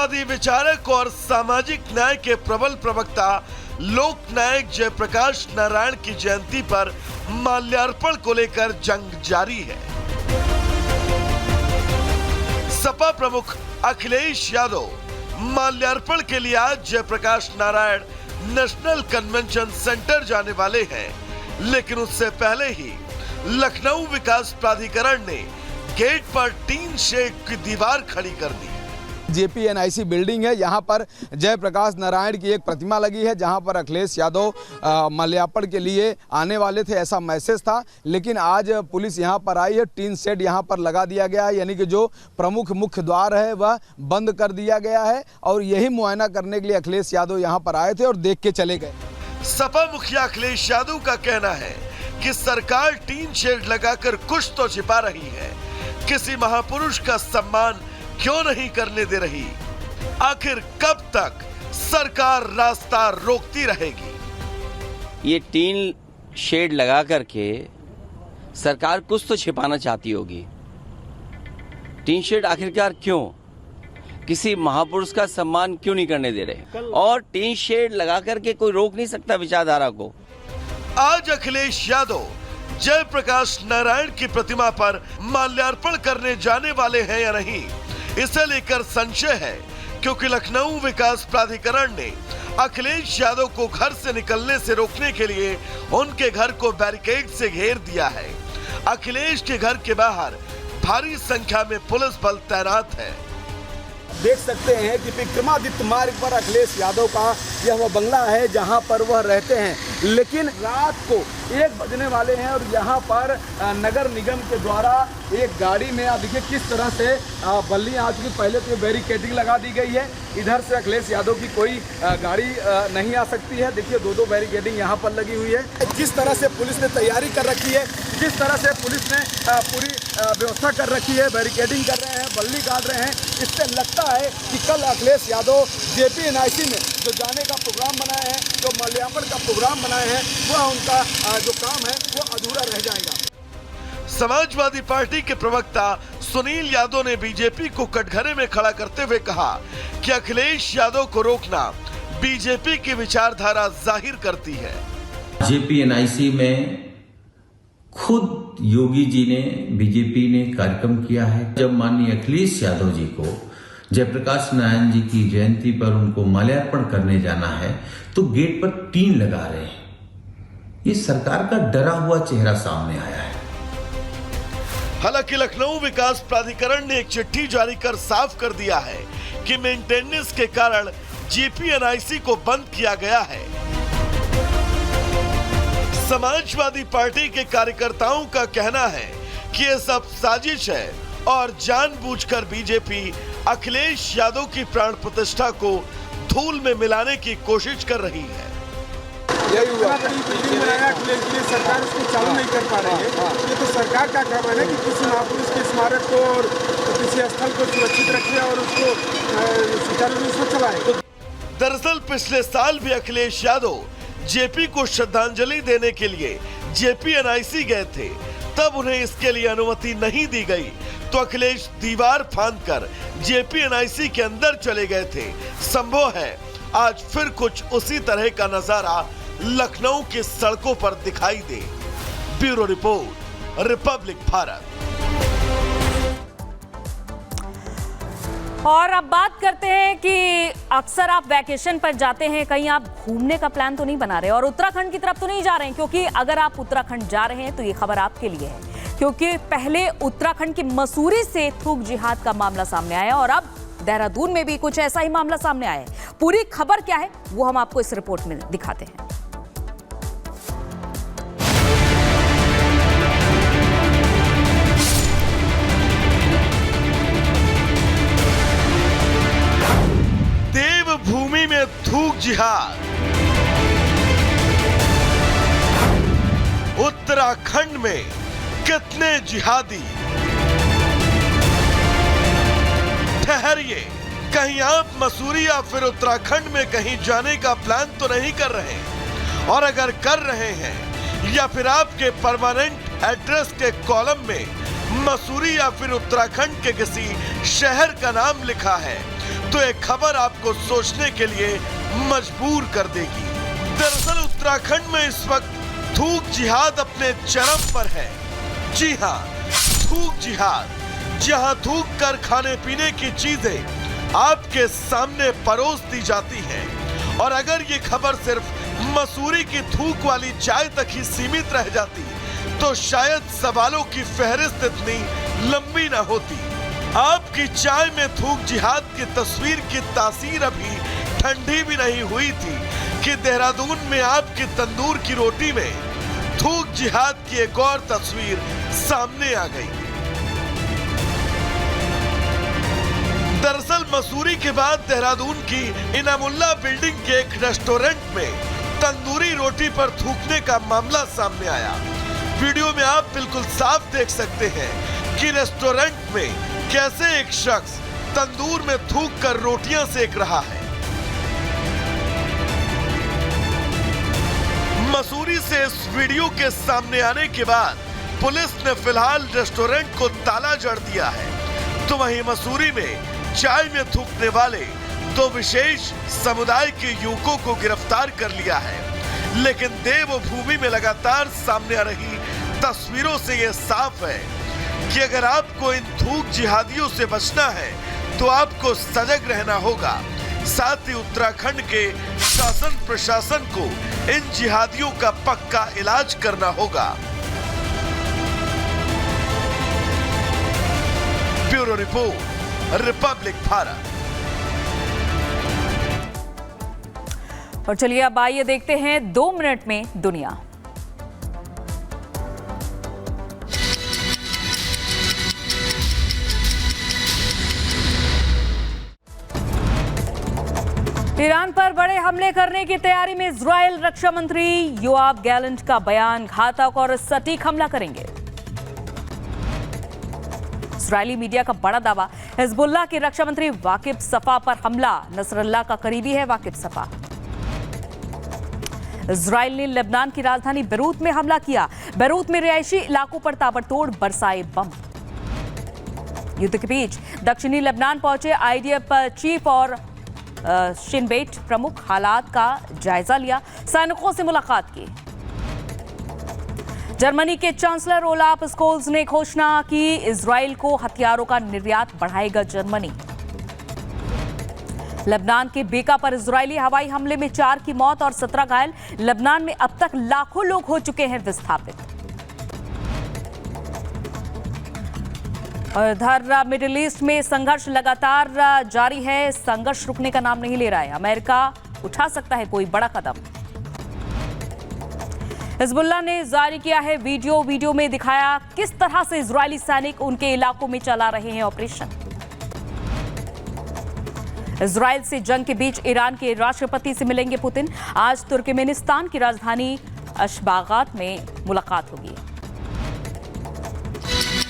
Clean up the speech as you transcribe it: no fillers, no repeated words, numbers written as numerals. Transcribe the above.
समाजवादी विचारक और सामाजिक न्याय के प्रबल प्रवक्ता लोक नायक जयप्रकाश नारायण की जयंती पर माल्यार्पण को लेकर जंग जारी है। सपा प्रमुख अखिलेश यादव माल्यार्पण के लिए आज Jayaprakash Narayan national convention centre जाने वाले हैं, लेकिन उससे पहले ही लखनऊ विकास प्राधिकरण ने गेट पर टीन शेड की दीवार खड़ी कर दी। JPNIC बिल्डिंग है, यहाँ पर जयप्रकाश नारायण की एक प्रतिमा लगी है, जहाँ पर अखिलेश यादव माल्यार्पण के लिए आने वाले थे, ऐसा मैसेज था। लेकिन आज पुलिस यहाँ पर आई है, टीन शेड यहाँ पर लगा दिया गया है, यानी कि जो प्रमुख मुख्य द्वार है वह बंद कर दिया गया है और यही मुआयना करने के लिए अखिलेश यादव यहाँ पर आए थे और देख के चले गए। सपा मुखिया अखिलेश यादव का कहना है कि सरकार टीन शेड लगाकर कुछ तो छिपा रही है, किसी महापुरुष का सम्मान क्यों नहीं करने दे रही? आखिर कब तक सरकार रास्ता रोकती रहेगी? ये टीन शेड लगा करके सरकार कुछ तो छिपाना चाहती होगी। टीन शेड आखिरकार क्यों? किसी महापुरुष का सम्मान क्यों नहीं करने दे रहे? और टीन शेड लगा करके कोई रोक नहीं सकता विचारधारा को। आज अखिलेश यादव जयप्रकाश नारायण की प्रतिमा पर माल्यार्पण करने जाने वाले हैं या नहीं, इसे लेकर संशय है, क्योंकि लखनऊ विकास प्राधिकरण ने अखिलेश यादव को घर से निकलने से रोकने के लिए उनके घर को बैरिकेड से घेर दिया है। अखिलेश के घर के बाहर भारी संख्या में पुलिस बल तैनात है। देख सकते हैं कि विक्रमादित्य मार्ग पर अखिलेश यादव का यह वह बंगला है जहां पर वह रहते हैं, लेकिन रात को 1 बजने वाले हैं और यहां पर नगर निगम के द्वारा एक गाड़ी में आप देखिए किस तरह से बल्लियां आ चुकी। पहले तो बैरिकेडिंग लगा दी गई है, इधर से अखिलेश यादव की कोई गाड़ी नहीं आ सकती है। देखिए 2-2 बैरिकेडिंग यहाँ पर लगी हुई है। किस तरह से पुलिस ने तैयारी कर रखी है, किस तरह से पुलिस ने पूरी व्यवस्था कर रखी है, बैरिकेडिंग कर रहे हैं, बल्ली काट रहे हैं। इससे लगता है कि कल अखिलेश यादव JPNIC में जो जाने का प्रोग्राम बनाए हैं, जो माल्यार्पण का प्रोग्राम बनाए हैं, वह उनका जो काम है वो अधूरा रह जाएगा। समाजवादी पार्टी के प्रवक्ता सुनील यादव ने बीजेपी को कटघरे में खड़ा करते हुए कहा कि अखिलेश यादव को रोकना बीजेपी की विचारधारा जाहिर करती है। JPNIC में खुद योगी जी ने, बीजेपी ने कार्यक्रम किया है। जब माननीय अखिलेश यादव जी को जयप्रकाश नारायण जी की जयंती पर उनको माल्यार्पण करने जाना है तो गेट पर टीन लगा रहे हैं। ये सरकार का डरा हुआ चेहरा सामने आया है। हालांकि लखनऊ विकास प्राधिकरण ने एक चिट्ठी जारी कर साफ कर दिया है कि मेंटेनेंस के कारण JPNIC को बंद किया गया है। समाजवादी पार्टी के कार्यकर्ताओं का कहना है कि यह सब साजिश है और जानबूझकर बीजेपी अखिलेश यादव की प्राण प्रतिष्ठा को धूल में मिलाने की कोशिश कर रही है। यही हुआ अखिलेश जी, सरकार इसको चालू नहीं कर पा रही है। ये तो सरकार का काम है कि किसी महापुरुष के स्मारक को और किसी स्थल को सुरक्षित रखे और उसको सुचारू रूप से चलाए। दरअसल पिछले साल भी अखिलेश यादव JP को श्रद्धांजलि देने के लिए JPNIC गए थे, तब उन्हें इसके लिए अनुमति नहीं दी गई तो अखिलेश दीवार फांदकर JPNIC के अंदर चले गए थे। संभव है आज फिर कुछ उसी तरह का नजारा लखनऊ की सड़कों पर दिखाई दे। Bureau report, republic Bharat. और अब बात करते हैं कि अक्सर आप वैकेशन पर जाते हैं, कहीं आप घूमने का प्लान तो नहीं बना रहे और उत्तराखंड की तरफ तो नहीं जा रहे हैं, क्योंकि अगर आप उत्तराखंड जा रहे हैं तो ये खबर आपके लिए है, क्योंकि पहले उत्तराखंड के मसूरी से थूक जिहाद का मामला सामने आया और अब देहरादून में भी कुछ ऐसा ही मामला सामने आया है। पूरी खबर क्या है वो हम आपको इस रिपोर्ट में दिखाते हैं। देवभूमि में थूक जिहाद। उत्तराखंड में कितने जिहादी? ठहरिए, कहीं आप मसूरी या फिर उत्तराखंड में कहीं जाने का प्लान तो नहीं कर रहे? और अगर कर रहे हैं या फिर आपके परमानेंट एड्रेस के कॉलम में मसूरी या फिर उत्तराखंड के किसी शहर का नाम लिखा है, तो तो एक खबर आपको सोचने के लिए मजबूर कर देगी। दरअसल उत्तराखंड में इस वक्त थूक जिहाद अपने चरम पर है। जी हाँ, थूक जिहाद, जहां थूक कर खाने पीने की चीजें आपके सामने परोस दी जाती हैं। और अगर ये खबर सिर्फ मसूरी की थूक वाली चाय तक ही सीमित रह जाती तो शायद सवालों की फहरिस्त इतनी लंबी ना होती। आपकी चाय में थूक जिहाद की तस्वीर की तासीर अभी ठंडी भी नहीं हुई थी कि देहरादून में आपकी तंदूर की रोटी में थूक जिहाद की एक और तस्वीर सामने आ गई। दरअसल मसूरी के बाद देहरादून की इनामुल्ला बिल्डिंग के एक रेस्टोरेंट में तंदूरी रोटी पर थूकने का मामला सामने आया। वीडियो में आप बिल्कुल साफ देख सकते हैं कि रेस्टोरेंट में कैसे एक शख्स तंदूर में थूक कर रोटियां सेक रहा है। मसूरी से इस वीडियो के सामने आने के बाद पुलिस ने फिलहाल रेस्टोरेंट को ताला जड़ दिया है। तो वहीं मसूरी में चाय में थूकने वाले दो विशेष समुदाय के युवकों को गिरफ्तार कर लिया है। लेकिन देवभूमि में लगातार सामने आ रही तस्वीरों से यह साफ है कि अगर आपको इन थूक जिहादियों से बचना है तो आपको सजग रहना होगा। साथ ही उत्तराखंड के शासन प्रशासन को इन जिहादियों का पक्का इलाज करना होगा। Bureau report, republic Bharat. और चलिए अब आइए देखते हैं 2 मिनट में दुनिया। ईरान पर बड़े हमले करने की तैयारी में इजरायल। रक्षा मंत्री योआव गैलेंट का बयान, घातक और सटीक हमला करेंगे। इजरायली मीडिया का बड़ा दावा, हिजबुल्लाह के रक्षा मंत्री वाकिब सफा पर हमला। नसरल्लाह का करीबी है वाकिब सफा। इजरायल ने लेबनान की राजधानी बेरूत में हमला किया। बेरूत में रिहायशी इलाकों पर ताबड़तोड़ बरसाए बम। युद्ध के बीच दक्षिणी लेबनान पहुंचे आईडीएफ चीफ और शिन बेट प्रमुख, हालात का जायजा लिया, सैनिकों से मुलाकात की। जर्मनी के चांसलर ओलाफ स्कोल्स ने घोषणा की, इजरायल को हथियारों का निर्यात बढ़ाएगा जर्मनी। लेबनान के बेका पर इजरायली हवाई हमले में 4 की मौत और 17 घायल। लेबनान में अब तक लाखों लोग हो चुके हैं विस्थापित। और इधर मिडिल ईस्ट में संघर्ष लगातार जारी है। संघर्ष रुकने का नाम नहीं ले रहा है। अमेरिका उठा सकता है कोई बड़ा कदम। हिजबुल्लाह ने जारी किया है वीडियो में दिखाया किस तरह से इजरायली सैनिक उनके इलाकों में चला रहे हैं ऑपरेशन। इजरायल से जंग के बीच ईरान के राष्ट्रपति से मिलेंगे पुतिन। आज तुर्कमेनिस्तान की राजधानी अशबागात में मुलाकात होगी।